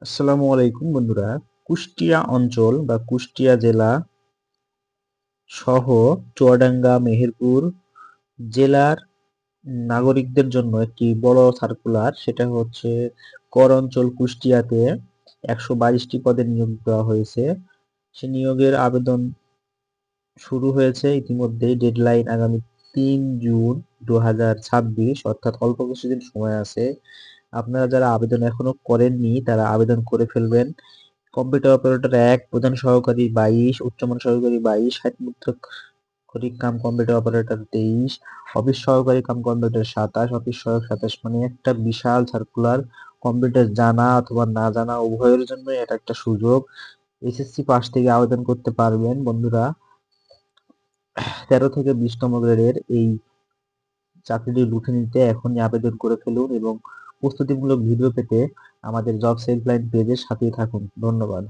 আসসালামু আলাইকুম বন্ধুরা। কুষ্টিয়া অঞ্চল বা কুষ্টিয়া জেলা সহ চুয়াডাঙ্গা, মেহেরপুর জেলার নাগরিকদের জন্য একটি বড় সার্কুলার, সেটা হচ্ছে কর অঞ্চল কুষ্টিয়াতে 122টি পদে নিয়োগ দেওয়া হয়েছে। সে নিয়োগের আবেদন শুরু হয়েছে ইতিমধ্যেই। ডেডলাইন আগামী 3 জুন 2026, অর্থাৎ অল্প কিছুদিন সময় আছে। আপনারা যারা আবেদন এখনো করেননি তারা আবেদন করে ফেলবেন। কম্পিউটার অপারেটর 1, প্রধান সহকারী 22, উচ্চমান সহকারী 22, মুদ্রাক্ষরিক কাম কম্পিউটার অপারেটর 23, অফিস সহকারী কাম কম্পিউটার 27, অফিস সহায়ক 27। মানে একটা বিশাল সার্কুলার। কম্পিউটার জানা অথবা না জানা উভয়ের জন্য এটা একটা সুযোগ। এসএসসি পাস থেকে আবেদন করতে পারবেন বন্ধুরা। 13 থেকে 20তম গ্রেডের এই চাকরিটি লুঠে নিতে এখনই আবেদন করে ফেলুন এবং প্রস্তুতিমূলক ভিডিও পেতে আমাদের জবস হেল্পলাইন পেজের সাথেই থাকুন। ধন্যবাদ।